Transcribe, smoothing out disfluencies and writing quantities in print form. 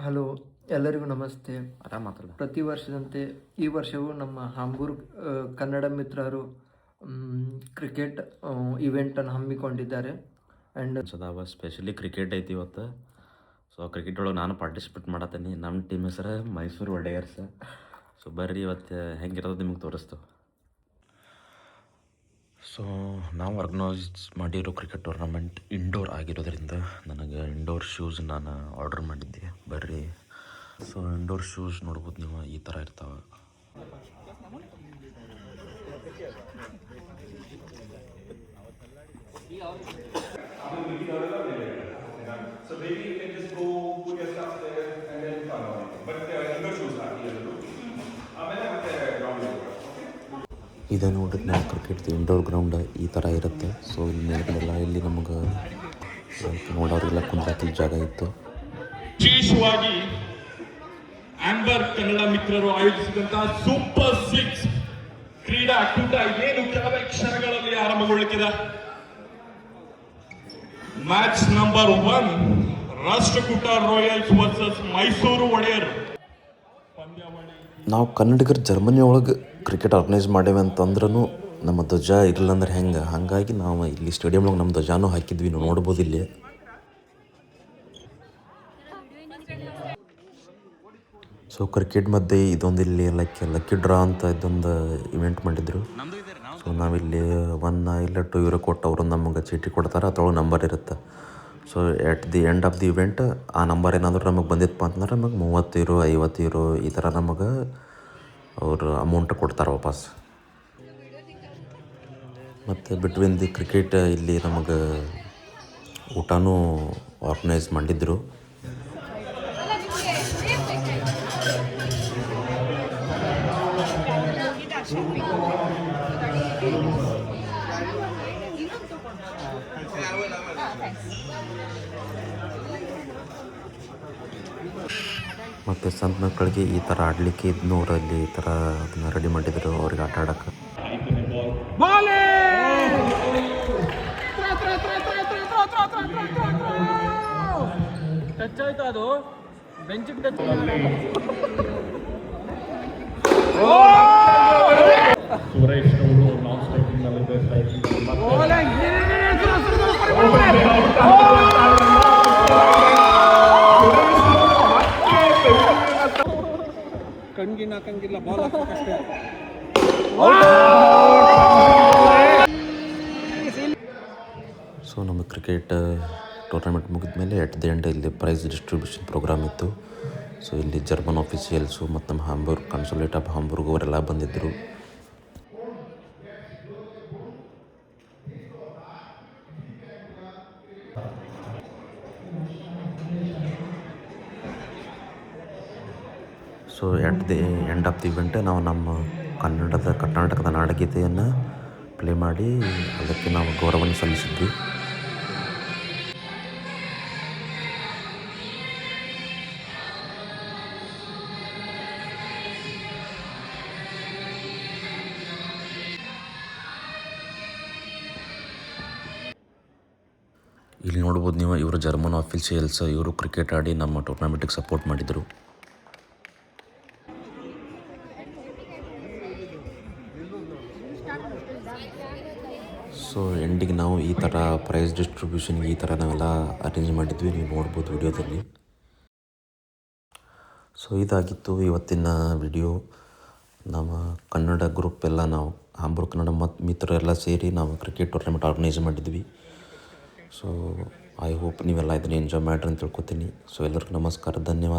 Hello, ಎಲ್ಲರಿಗೂ ನಮಸ್ತೆ. ಆರಾಮ್ ಮಾತಾಡ. ಪ್ರತಿ ವರ್ಷದಂತೆ ಈ ವರ್ಷವೂ ನಮ್ಮ ಹಾಂಬೂರ್ಗ್ ಕನ್ನಡ ಮಿತ್ರರು ಕ್ರಿಕೆಟ್ ಇವೆಂಟನ್ನು ಹಮ್ಮಿಕೊಂಡಿದ್ದಾರೆ. ಆ್ಯಂಡ್ ಅನ್ಸದಾವ ಸ್ಪೆಷಲಿ ಕ್ರಿಕೆಟ್ ಐತಿ ಇವತ್ತು. ಸೊ ಕ್ರಿಕೆಟ್ ಒಳಗೆ ನಾನು ಪಾರ್ಟಿಸಿಪೇಟ್ ಮಾಡತ್ತೀನಿ. ನಮ್ಮ ಟೀಮ್ ಹೆಸರು ಮೈಸೂರು ಒಡೆಯರ್ಸ್. ಸೊ ಬರ್ರಿ ಇವತ್ತು ಹೆಂಗಿರೋದು ನಿಮಗೆ ತೋರಿಸ್ತೇವೆ. ಸೊ ನಾವು ಆರ್ಗನೈಸ್ ಮಾಡಿರೋ ಕ್ರಿಕೆಟ್ ಟೂರ್ನಮೆಂಟ್ ಇಂಡೋರ್ ಆಗಿರೋದ್ರಿಂದ ನನಗೆ ಇಂಡೋರ್ ಶೂಸ್ ನಾನು ಆರ್ಡರ್ ಮಾಡಿದ್ದೆ. ಬರ್ರಿ, ಸೊ ಇಂಡೋರ್ ಶೂಸ್ ನೋಡ್ಬೋದು ನೀವು, ಈ ಥರ ಇರ್ತಾವೆ. So maybe you can just go put your stuff there and then follow it. But indoor shoes are here. ಆಮೇಲೆ ಮತ್ತೆ ground ಇದೆ. ಇದು ನೋಡಿದ್ರೆ ನಾವು ಕ್ರಿಕೆಟ್ ಇಂಡೋರ್ ಗ್ರೌಂಡ್ ಈ ಥರ ಇರುತ್ತೆ. ಸೊ ಇಲ್ಲಿ ಮೇಲ್ಗಡೆಲ್ಲ ಇಲ್ಲಿ ನಮಗೆ ನೋಡೋರಿಗೆಲ್ಲ ಕುಂದ್ರಾಕಿ ಜಾಗ ಇತ್ತು. ವಿಶೇಷವಾಗಿ ಆಂಬರ್ ಕನ್ನಡ ಮಿತ್ರರು ಆಯೋಜಿಸಿದಂತಹ ಸೂಪರ್ 6 ಕ್ರೀಡಾಕೂಟ ಏನು ಕೆಲವೇ ಕ್ಷಣಗಳಲ್ಲಿ ಆರಂಭಗೊಳ್ಳುತ್ತಿದೆ. Match number 1 Rashtrakuta royals versus Mysuru Odeyar ಪಂದ್ಯಾವಳಿ. ನಾವು ಕನ್ನಡಿಗರು ಜರ್ಮನಿ ಒಳಗೆ ಕ್ರಿಕೆಟ್ ಆರ್ಗನೈಸ್ ಮಾಡೇವೆ ಅಂತಂದ್ರೂ ನಮ್ಮ ಧ್ವಜ ಇರಲಿಲ್ಲ ಅಂದ್ರೆ ಹೆಂಗೆ, ಹಾಗಾಗಿ ನಾವು ಇಲ್ಲಿ ಸ್ಟೇಡಿಯಂ ಒಳಗೆ ನಮ್ಮ ಧ್ವಜಾನೂ ಹಾಕಿದ್ವಿ. ನೀವು ನೋಡ್ಬೋದು ಇಲ್ಲಿ. ಸೊ ಕ್ರಿಕೆಟ್ ಮಧ್ಯೆ ಇದೊಂದು ಇಲ್ಲಿ ಲಕ್ಕಿ ಡ್ರಾ ಅಂತ ಇದೊಂದು ಇವೆಂಟ್ ಮಾಡಿದ್ರು. ಸೊ ನಾವಿಲ್ಲಿ 1 ಇಲ್ಲ 2 ಯೂರೋ ಕೊಟ್ಟು ಅವರು ನಮಗೆ ಚೀಟಿ ಕೊಡ್ತಾರೆ, ಅದ್ರೊಳಗೆ ನಂಬರ್ ಇರುತ್ತೆ. So at the end of the event ಆ ನಂಬರ್ ಏನಾದರೂ ನಮಗೆ ಬಂದಿತ್ತಪ್ಪ ಅಂತಂದ್ರೆ ನಮಗೆ 30 ಯೂರೋ 50 ಯೂರೋ ಈ ಥರ ನಮಗೆ ಅವರು ಅಮೌಂಟ್ ಕೊಡ್ತಾರೆ ವಾಪಸ್. ಮತ್ತು ಬಿಟ್ವೀನ್ ದಿ ಕ್ರಿಕೆಟ್ ಇಲ್ಲಿ ನಮಗೆ ಊಟನೂ ಆರ್ಗನೈಸ್ ಮಾಡಿದ್ರು. ಮತ್ತು ಸಣ್ಣ ಮಕ್ಕಳಿಗೆ ಈ ಥರ ಆಡಲಿಕ್ಕೆ ಇದನ್ನೂರಲ್ಲಿ ಈ ಥರ ಅದನ್ನ ರೆಡಿ ಮಾಡಿದ್ರು ಅವ್ರಿಗೆ ಆಟ ಆಡೋಕ್ಕೆ. ಟಚ್ ಆಯ್ತು, ಅದು ಬೆಂಚಿಗೆ ಟಚ್. ಸುರೇಶ್ ಅವರು ನಾನ್ ಸ್ಟ್ರೈಕಿಂಗ್ ನಲ್ಲಿದ್ದಾರೆ. ಕಣ್ಗಿನ ಹಾಕಂಗಿಲ್ಲ, ಬಾಲ್ ಹಾಕಕ್ಕಷ್ಟೇ. ಸೊ ನಮ್ಮ ಕ್ರಿಕೆಟ್ ಟೂರ್ನಮೆಂಟ್ ಮುಗಿದ ಮೇಲೆ ಎಟ್ ದಿ ಎಂಡ್ ಇಲ್ಲಿ ಪ್ರೈಸ್ ಡಿಸ್ಟ್ರಿಬ್ಯೂಷನ್ ಪ್ರೋಗ್ರಾಮ್ ಇತ್ತು. ಸೊ ಇಲ್ಲಿ ಜರ್ಮನ್ ಆಫೀಸಿಯಲ್ಸು ಮತ್ತು ನಮ್ಮ ಹಾಂಬೂರ್ಗ್ ಕನ್ಸುಲೇಟ್ ಆಫ್ ಹಾಂಬೂರ್ಗ್ ಅವರೆಲ್ಲ ಬಂದಿದ್ದರು. So at the end of the event ನಾವು ನಮ್ಮ ಕರ್ನಾಟಕದ ನಾಡಗೀತೆಯನ್ನು ಪ್ಲೇ ಮಾಡಿ ಅದಕ್ಕೆ ನಾವು ಗೌರವವನ್ನು ಸಲ್ಲಿಸಿದ್ವಿ. ಇಲ್ಲಿ ನೋಡ್ಬೋದು ನೀವು, ಇವರು ಜರ್ಮನ್ ಆಫೀಸಿಯಲ್ಸ್. ಇವರು ಕ್ರಿಕೆಟ್ ಆಡಿ ನಮ್ಮ ಟೂರ್ನಮೆಂಟಿಗೆ ಸಪೋರ್ಟ್ ಮಾಡಿದರು. ಸೊ ಎಂಡಿಗೆ ನಾವು ಈ ಥರ ಪ್ರೈಸ್ ಡಿಸ್ಟ್ರಿಬ್ಯೂಷನ್ಗೆ ಈ ಥರ ನಾವೆಲ್ಲ ಅರೇಂಜ್ ಮಾಡಿದ್ವಿ, ನೀವು ನೋಡ್ಬೋದು ವಿಡಿಯೋದಲ್ಲಿ. ಸೊ ಇದಾಗಿತ್ತು ಇವತ್ತಿನ ವಿಡಿಯೋ. ನಮ್ಮ ಕನ್ನಡ ಗ್ರೂಪ್ ಎಲ್ಲ ನಾವು ಹಾಂಬೂರ್ಗ್ ಕನ್ನಡ ಮಿತ್ರರೆಲ್ಲ ಸೇರಿ ನಾವು ಕ್ರಿಕೆಟ್ ಟೂರ್ನಮೆಂಟ್ ಆರ್ಗನೈಸ್ ಮಾಡಿದ್ವಿ. ಸೊ ಐ ಹೋಪ್ ನೀವೆಲ್ಲ ಇದನ್ನು ಎಂಜಾಯ್ ಮಾಡ್ರಿ ಅಂತ ತಿಳ್ಕೊತೀನಿ. ಸೊ ಎಲ್ಲರಿಗೂ ನಮಸ್ಕಾರ, ಧನ್ಯವಾದ.